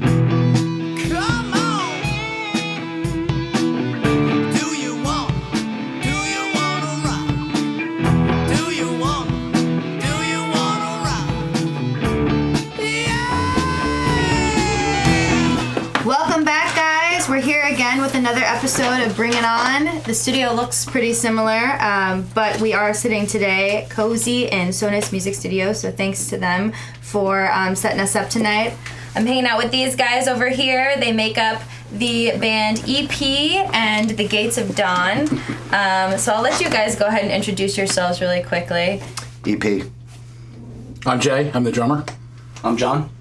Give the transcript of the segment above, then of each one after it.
Come on. Do you want to rock? Do you want to rock? Yeah. Welcome back, guys. We're here again with another episode of Bring It On. The studio looks pretty similar, but we are sitting today cozy in Sonis Music Studio, so thanks to them for setting us up tonight. I'm hanging out with these guys over here. They make up the band EP and The Gates of Dawn. So I'll let you guys go ahead and introduce yourselves really quickly. EP. I'm Jay. I'm the drummer. I'm John.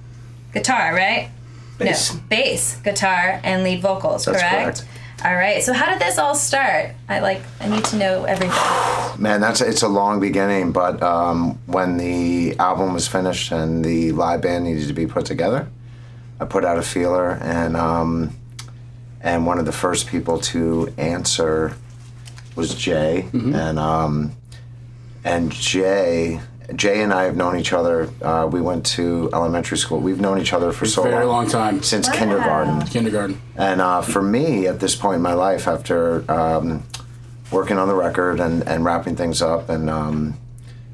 Guitar, right? Bass. No, bass, guitar, and lead vocals, That's correct? All right. So how did this all start? I need to know everything. Man, it's a long beginning, but when the album was finished and the live band needed to be put together, I put out a feeler, and one of the first people to answer was Jay, and Jay and I have known each other. We went to elementary school. We've known each other for so Very long time. since Wow. kindergarten. And for me, at this point in my life, after working on the record and wrapping things up, and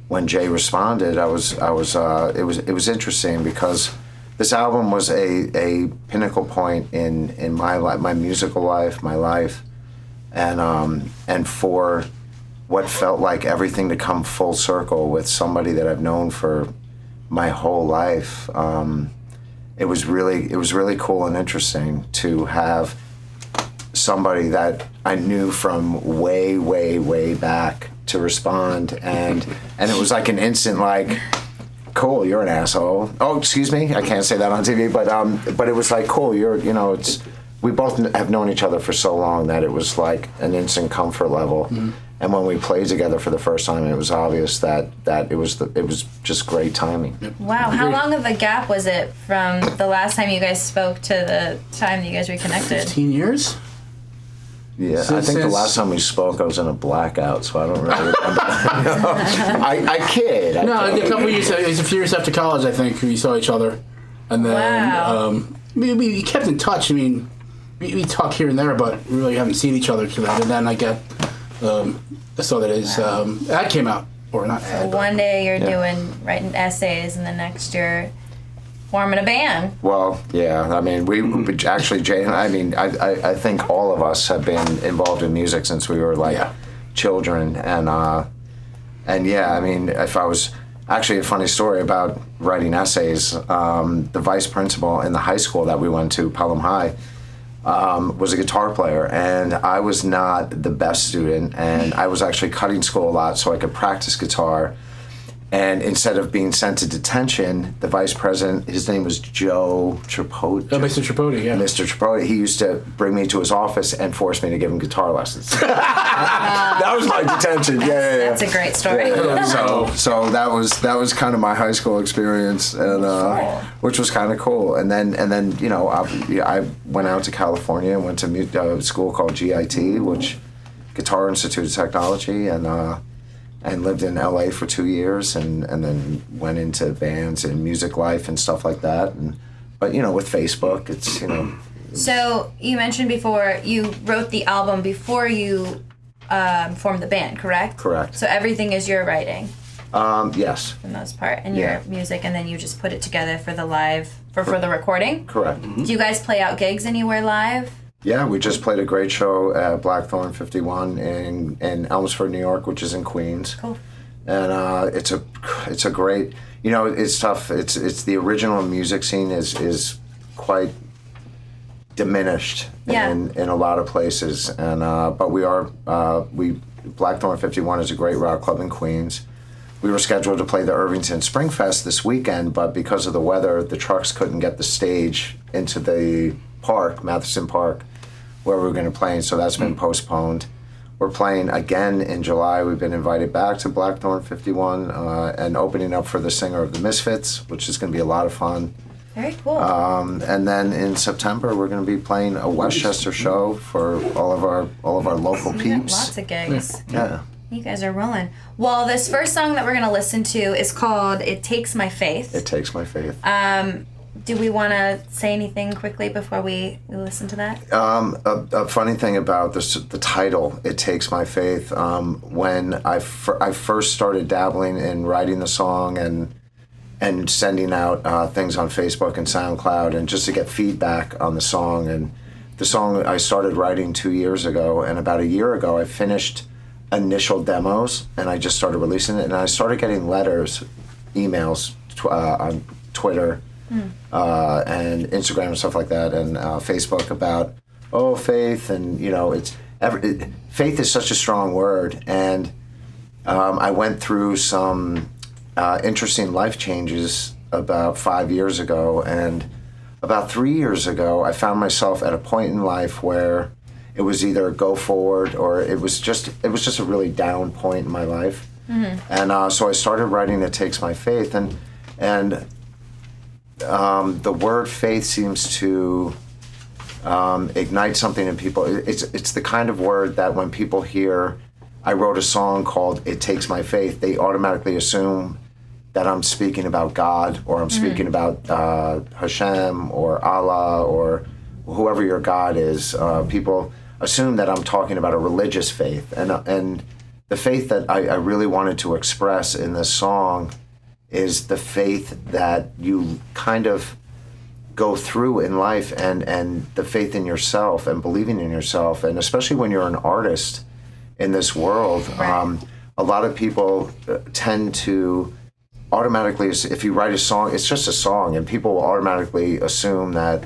when Jay responded, it was interesting because this album was a pinnacle point in my life, my musical life, my life, and for what felt like everything to come full circle with somebody that I've known for my whole life. It was really cool and interesting to have somebody that I knew from way back to respond, and it was like an instant like, cool, you're an asshole. Oh, excuse me, I can't say that on TV, but it was like, cool, we both have known each other for so long that it was like an instant comfort level. Mm-hmm. And when we played together for the first time, it was obvious that it was just great timing. Wow. How long of a gap was it from the last time you guys spoke to the time that you guys reconnected? 15 years? Yeah, I think the last time we spoke, I was in a blackout, so I don't really remember. I kid. A couple years. It was a few years after college, I think, we saw each other, and then Wow. we kept in touch. I mean, we talk here and there, but we really haven't seen each other to that. And then I saw that his ad came out, or not ad. One day you're writing essays, and the next you're forming a band. Well, yeah. I mean, we actually, Jay and I think all of us have been involved in music since we were children, and yeah. I mean, if I was actually a funny story about writing essays, the vice principal in the high school that we went to, Pelham High, was a guitar player, and I was not the best student, and I was actually cutting school a lot so I could practice guitar. And instead of being sent to detention, the vice president, his name was Joe Tripodi. Oh, Mr. Tripodi, yeah. Mr. Tripodi, he used to bring me to his office and force me to give him guitar lessons. That was my detention. Yeah. That's a great story. Yeah. So that was kind of my high school experience, and which was kind of cool. And then I went out to California and went to a school called GIT, which Guitar Institute of Technology, and lived in LA for 2 years, and then went into bands and music life and stuff like that. But with Facebook, it's So you mentioned before you wrote the album before you formed the band, correct? Correct. So everything is your writing. Yes. For the most part, and your music, and then you just put it together for the live for the recording. Correct. Do you guys play out gigs anywhere live? Yeah, we just played a great show at Blackthorn 51 in Elmsford, New York, which is in Queens. Cool. And it's a great, it's tough. It's the original music scene is quite diminished in a lot of places, and but Blackthorn 51 is a great rock club in Queens. We were scheduled to play the Irvington Spring Fest this weekend, but because of the weather, the trucks couldn't get the stage into the park, Matheson Park, where we were going to play, and so that's been postponed. We're playing again in July. We've been invited back to Blackthorn 51 and opening up for the singer of the Misfits, which is going to be a lot of fun. Very cool. And then in September, we're going to be playing a Westchester show for all of our local peeps. Lots of gigs. Yeah. You guys are rolling. Well, this first song that we're going to listen to is called It Takes My Faith. It Takes My Faith. do we want to say anything quickly before we listen to that? A funny thing about this, the title, "It Takes My Faith," when I first started dabbling in writing the song and sending out things on Facebook and SoundCloud, and just to get feedback on the song. And the song I started writing 2 years ago, and about a year ago I finished initial demos, and I just started releasing it, and I started getting letters, emails on Twitter and Instagram and stuff like that, and Facebook about, oh, faith, and faith is such a strong word, and I went through some interesting life changes about 5 years ago, and about 3 years ago I found myself at a point in life where it was either go forward or it was just a really down point in my life. And so I started writing "It Takes My Faith," and the word faith seems to ignite something in people. It's the kind of word that when people hear I wrote a song called "It Takes My Faith," they automatically assume that I'm speaking about God, or I'm speaking about Hashem or Allah or whoever your God is. People assume that I'm talking about a religious faith, and the faith that I really wanted to express in this song is the faith that you kind of go through in life, and the faith in yourself and believing in yourself, and especially when you're an artist in this world. Right. A lot of people tend to automatically, if you write a song, it's just a song, and people will automatically assume that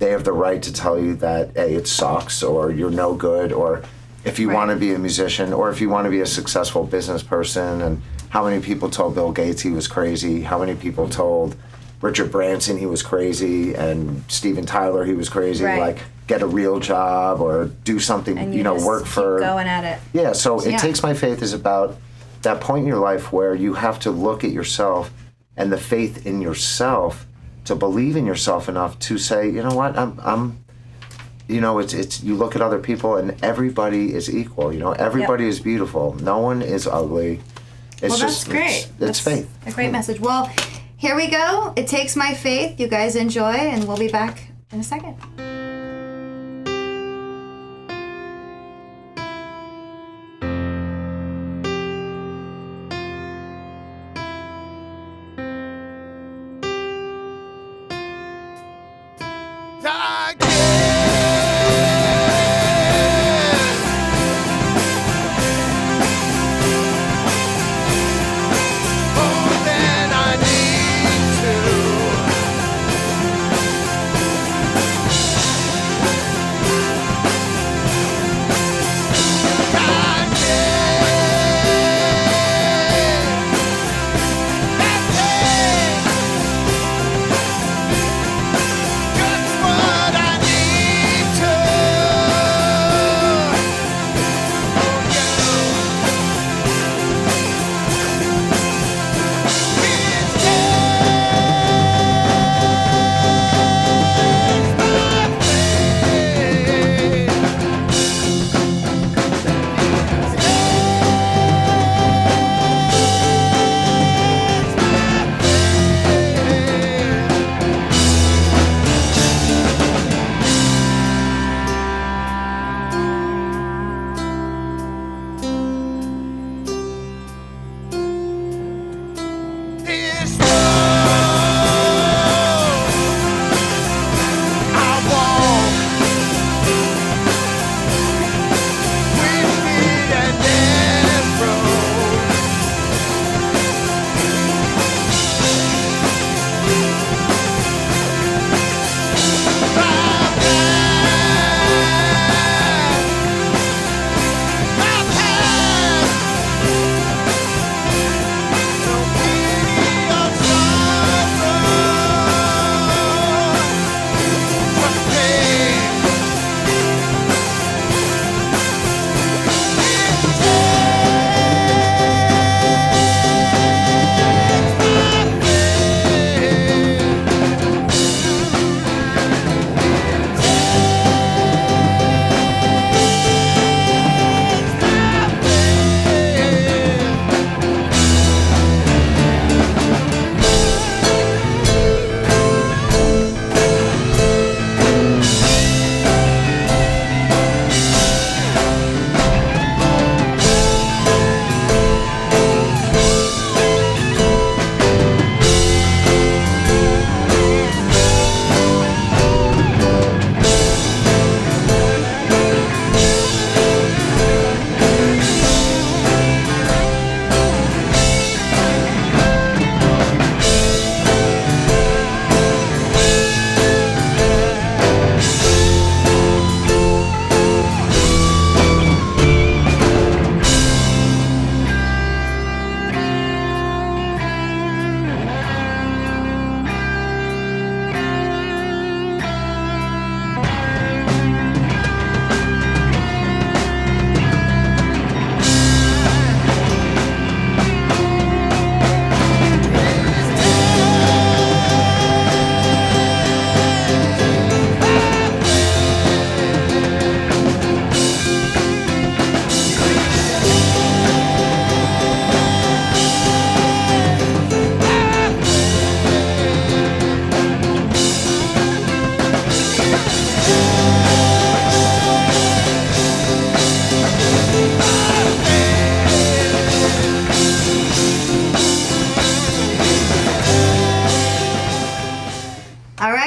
they have the right to tell you that, hey, it sucks, or you're no good, or if you want to be a musician, or if you want to be a successful business person. And how many people told Bill Gates he was crazy? How many people told Richard Branson he was crazy, and Steven Tyler he was crazy? Right. Like, get a real job or do something, And you just work for. keep going at it. Yeah, so Yeah. It Takes My Faith is about that point in your life where you have to look at yourself and the faith in yourself, to believe in yourself enough to say, you know what, I'm it's you look at other people and everybody is equal, everybody is beautiful. No one is ugly. It's That's great. It's That's faith. a great message. Well, here we go. It Takes My Faith. You guys enjoy, and we'll be back in a second. Than I need to.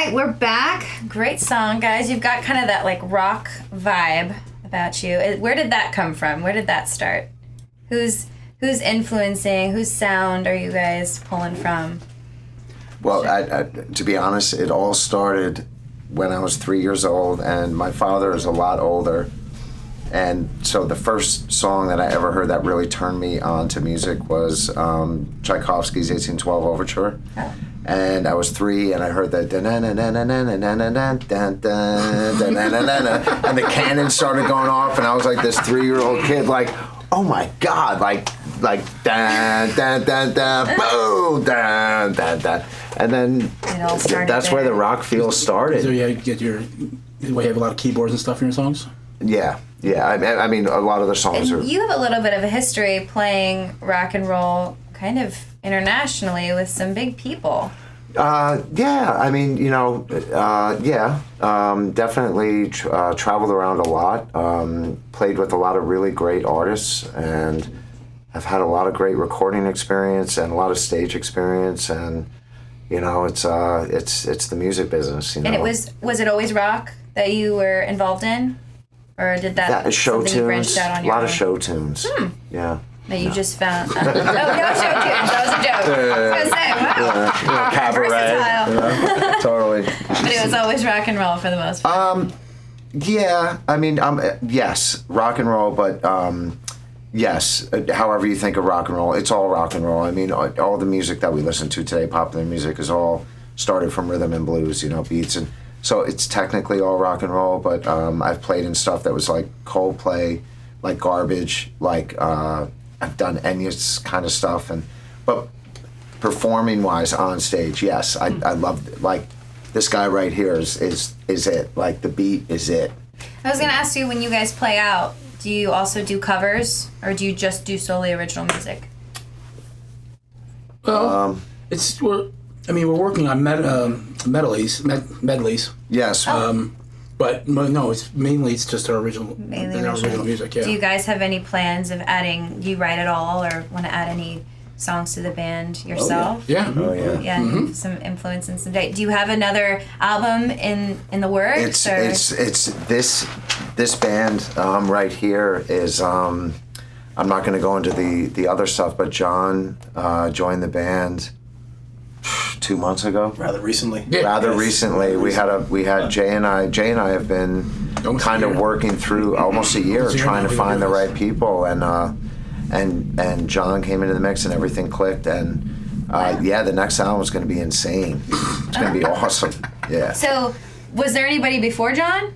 right, we're back. Great song, guys. You've got kind of that like rock vibe about you. Where did that come from? Where did that start? Who's influencing? Whose sound are you guys pulling from? Well, to be honest, it all started when I was 3 years old, and my father is a lot older. And so the first song that I ever heard that really turned me on to music was Tchaikovsky's 1812 Overture. Oh. And I was 3, and I heard that, and the cannon started going off, and I was like this 3-year-old kid, like, oh my God, like da da da da, boom, da da da, and then It all started that's where there. the rock feel started. So you get you have a lot of keyboards and stuff in your songs? Yeah. I mean, a lot of the songs are. And you have a little bit of a history playing rock and roll kind of internationally with some big people. Yeah, I mean, definitely traveled around a lot, played with a lot of really great artists, and I've had a lot of great recording experience and a lot of stage experience, and it's the music business. And it was it always rock that you were involved in, or did that show something you tunes, branched out on a your lot own? of show tunes. Yeah. That you just found. Oh, no show tunes. That was a joke. I was gonna say, wow. Cabaret. Versatile. Totally. But it was always rock and roll for the most part. Yeah, I mean, yes, rock and roll, but yes, however you think of rock and roll, it's all rock and roll. I mean, all the music that we listen to today, popular music, is all started from rhythm and blues, beats, and so it's technically all rock and roll. But I've played in stuff that was like Coldplay, like Garbage, like I've done Enya's kind of stuff, but performing wise on stage, yes, I love, like, this guy right here is it, like the beat is it. I was gonna ask you, when you guys play out, do you also do covers, or do you just do solely original music? Well, we're working on medleys. Yes. But no, it's just our original, original music. Yeah. Do you guys have any plans of adding? Do you write at all, or want to add any songs to the band yourself? Yeah. Oh yeah. Yeah, some influence and some date. Do you have another album in the works? It's this band right here is I'm not going to go into the other stuff, but John joined the band 2 months ago. Rather recently. Recently, we had Jay and I have been kind of working through almost a year trying to find the right people, and John came into the mix and everything clicked, and the next album is going to be insane. It's going to be awesome. Yeah. So, was there anybody before John?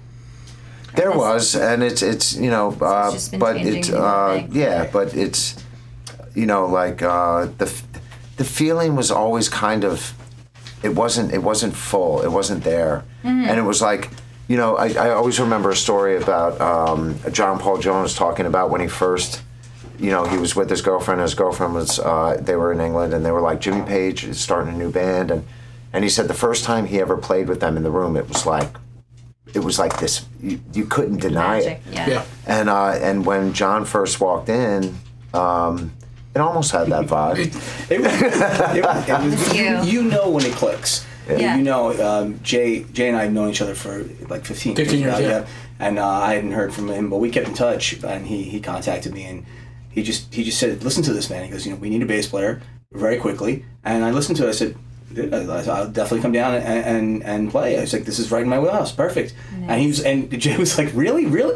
There was, and it's just been but changing it's the whole thing. but it's like the feeling was always kind of, it wasn't full, it wasn't there, and it was like, I always remember a story about John Paul Jones talking about when he first, he was with his girlfriend. His girlfriend was they were in England, and they were like, Jimmy Page is starting a new band, and he said the first time he ever played with them in the room, it was like this, you couldn't deny Magic, it. yeah. And when John first walked in, it almost had that vibe. You know when it clicks. Yeah. Jay and I have known each other for like 15 years now, yeah. And I hadn't heard from him, but we kept in touch, and he contacted me, and he just said, listen to this, man. He goes, we need a bass player very quickly. And I listened to it. I said, I'll definitely come down and play. I was like, this is right in my wheelhouse, perfect. Nice. And Jay was like, really? He couldn't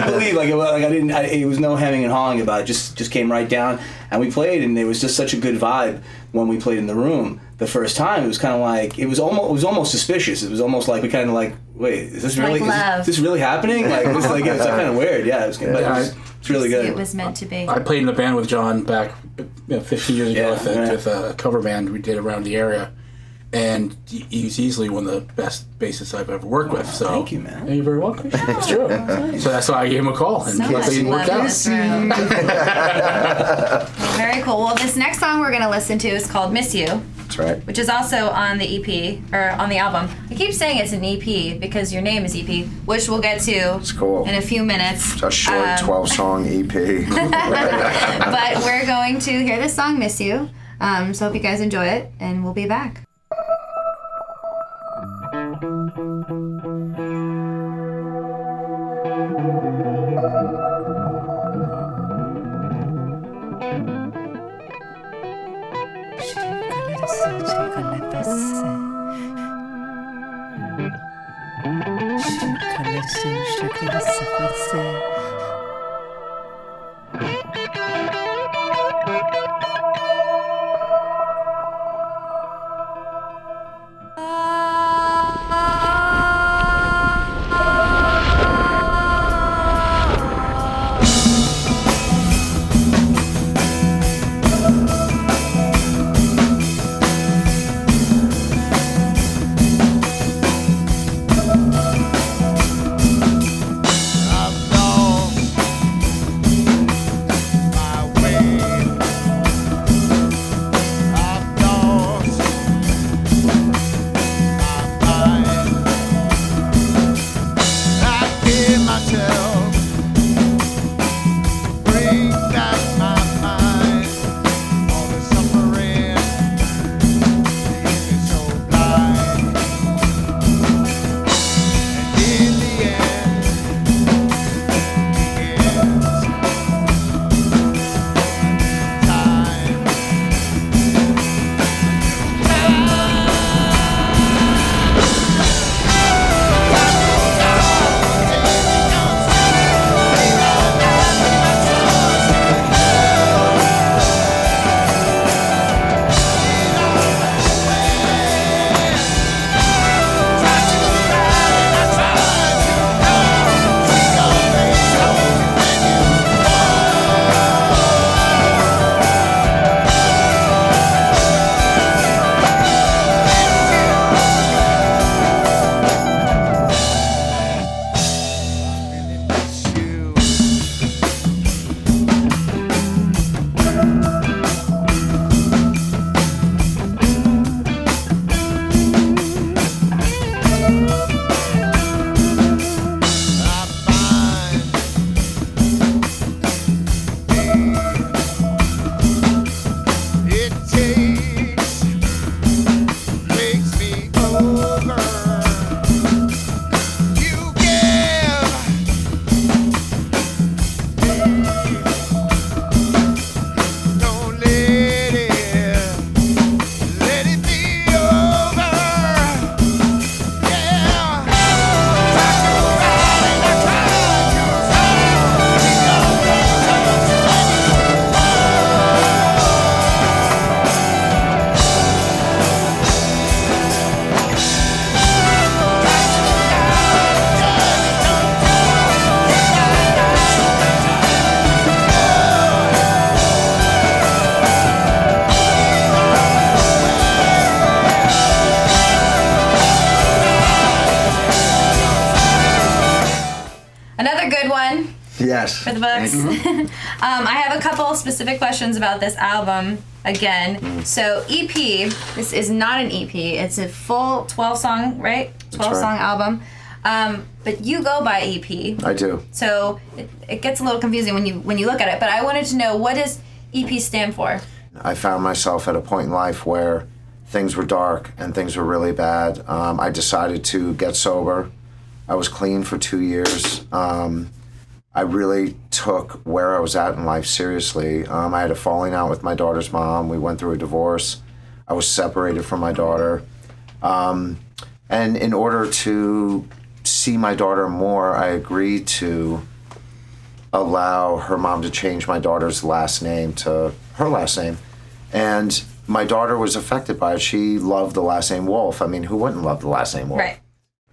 believe, it was no hemming and hawing about it. Just came right down, and we played, and it was just such a good vibe when we played in the room the first time. It was kind of like, it was almost suspicious. It was almost like, we kind of like, wait, is this really is this really happening? Like, it was like, it was kind of weird. Yeah, it was good. But it's really good. It was meant to be. I played in a band with John back 15 years ago, Yeah, I think, right. with a cover band we did around the area. And he's easily one of the best bassists I've ever worked with. So Thank you, man. Yeah, you're very welcome. It's true. So that's why I gave him a call. And So much it love worked in out. this room. Well, very cool. Well, this next song we're going to listen to is called Miss You, That's right. which is also on the EP, or on the album. I keep saying it's an EP because your name is EP, which we'll get to It's cool. in a few minutes. A short 12-song EP. But we're going to hear this song, Miss You. So hope you guys enjoy it, and we'll be back. Yes. For the books. I have a couple specific questions about this album again. So EP, this is not an EP. It's a full 12 song, right? 12 song album. But you go by EP. I do. So it gets a little confusing when you look at it. But I wanted to know, what does EP stand for? I found myself at a point in life where things were dark and things were really bad. I decided to get sober. I was clean for 2 years. I really took where I was at in life seriously. I had a falling out with my daughter's mom. We went through a divorce. I was separated from my daughter. And in order to see my daughter more, I agreed to allow her mom to change my daughter's last name to her last name. And my daughter was affected by it. She loved the last name Wolf. I mean, who wouldn't love the last name Wolf? Right.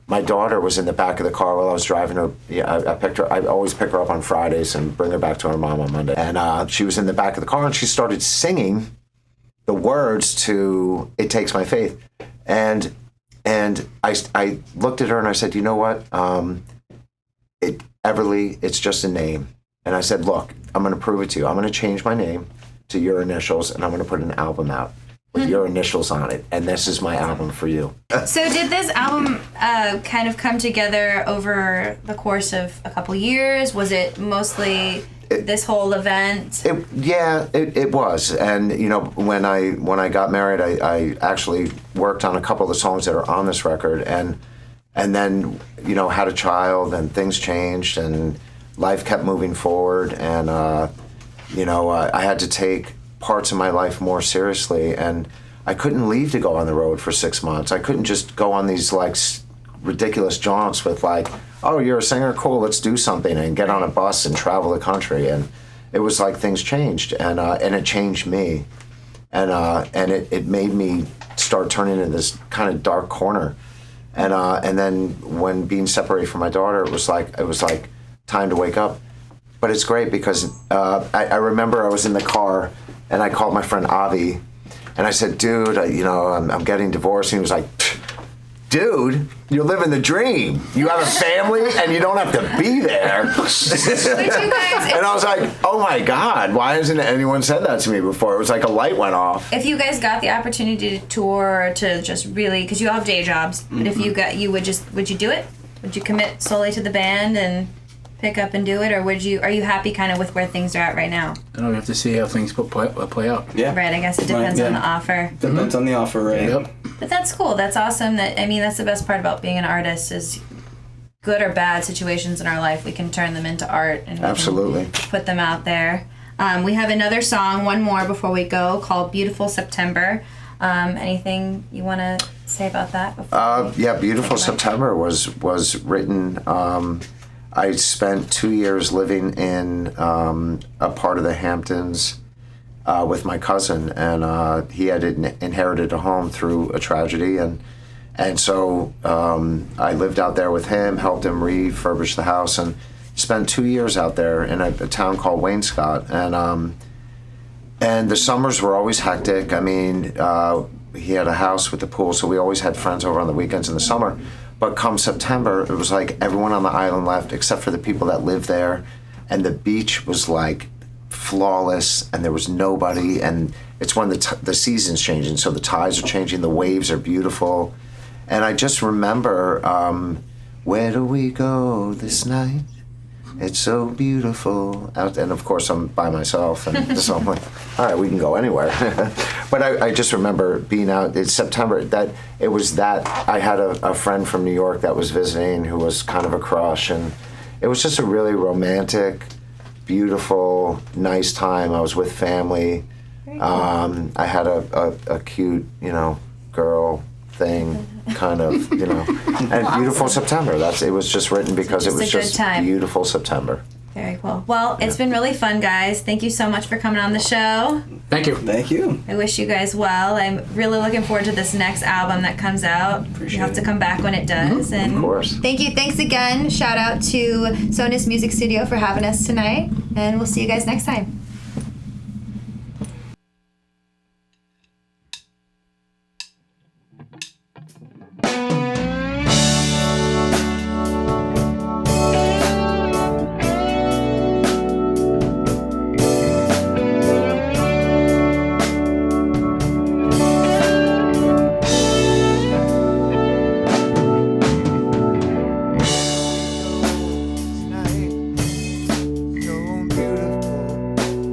My daughter was in the back of the car while I was driving her. Yeah, I picked her. I always pick her up on Fridays and bring her back to her mom on Monday. And she was in the back of the car and she started singing the words to "It Takes My Faith," and I looked at her and I said, you know what, Everly, it's just a name. And I said, look, I'm going to prove it to you. I'm going to change my name to your initials and I'm going to put an album out with your initials on it, and this is my album for you. So did this album kind of come together over the course of a couple years? Was it mostly this whole event? It was. And you know, when I got married, I actually worked on a couple of the songs that are on this record, and and then, you know, had a child, and things changed, and life kept moving forward, and you know, I had to take parts of my life more seriously, and I couldn't leave to go on the road for 6 months. I couldn't just go on these like ridiculous jaunts with like, oh, you're a singer, cool, let's do something, and get on a bus and travel the country. And it was like things changed, and it changed me, and it made me start turning into this kind of dark corner. And then when being separated from my daughter, it was like time to wake up. But it's great because I remember I was in the car and I called my friend Avi, and I said, dude, I'm getting divorced. And he was like, dude, you're living the dream. You have a family and you don't have to be there. And I was like, oh my God, why hasn't anyone said that to me before? It was like a light went off. If you guys got the opportunity to tour, or to just really, because you all have day jobs, but if you got, would you do it? Would you commit solely to the band and pick up and do it, or are you happy kind of with where things are at right now? I don't have to see how things play out. Yeah. Right, I guess it depends on the offer. Depends on the offer, right? Yep. But that's cool. That's awesome. That's the best part about being an artist is good or bad situations in our life, we can turn them into art and we Absolutely. can put them out there. We have another song, one more before we go, called Beautiful September. Anything you want to say about that? Yeah, Beautiful September was written. I spent 2 years living in a part of the Hamptons with my cousin, and he had inherited a home through a tragedy, and so I lived out there with him, helped him refurbish the house, and spent 2 years out there in a town called Wainscott, and the summers were always hectic. I mean, he had a house with a pool, so we always had friends over on the weekends in the summer. But come September, it was like everyone on the island left except for the people that lived there, and the beach was like flawless, and there was nobody. And it's when the season's changing, so the tides are changing, the waves are beautiful, and I just remember, where do we go this night? It's so beautiful out, and of course I'm by myself, and so I'm like, all right, we can go anywhere. But I just remember being out in September. That I had a friend from New York that was visiting who was kind of a crush, and it was just a really romantic, beautiful, nice time. I was with family. I had a cute, girl thing, kind of, and Beautiful September. It was just written because it was just Beautiful September. Very cool. Well, it's been really fun, guys. Thank you so much for coming on the show. Thank you. Thank you. I wish you guys well. I'm really looking forward to this next album that comes out. You have to come back when it does. And Of course. thank you. Thanks again. Shout out to Sonis Music Studio for having us tonight. And we'll see you guys next time. Night, so beautiful.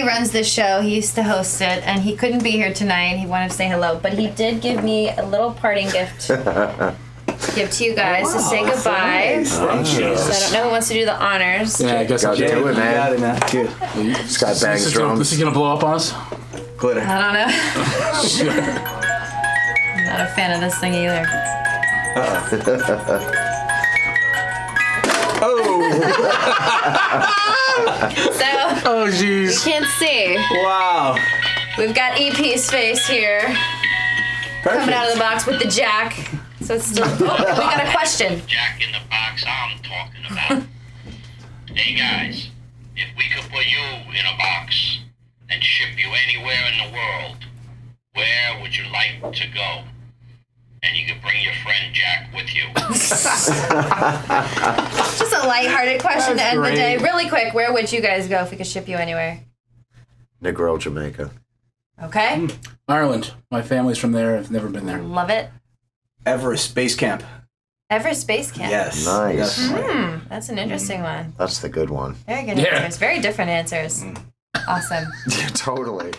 Andy runs this show. He used to host it, and he couldn't be here tonight. He wanted to say hello, but he did give me a little parting gift. Give to you guys to say goodbye. Nice. Thank you. So I don't know who wants to do the honors. Yeah, I guess I'll Gotta do it, You got it, man. man. Good. Scott bangs This drums. is gonna blow up on us. Glitter. I don't know. I'm not a fan of this thing either. Oh! So, Oh, you jeez. can't see. Wow. We've got EP's face here Perfect. coming out of the box with the jack. So it's still. Oh, we got a question. Jack in the box I'm talking about. Hey guys, if we could put you in a box and ship you anywhere in the world, where would you like to go? And you could bring your friend Jack with you. Just a lighthearted question to That's end the day. great. Really quick, where would you guys go if we could ship you anywhere? Negro, Jamaica. Okay. Ireland. My family's from there. I've never been there. Love it. Everest Base Camp. Everest Space Camp. Yes. Nice. Definitely. That's an interesting one. That's the good one. Very good Yeah. answers. Very different answers. Awesome. Totally.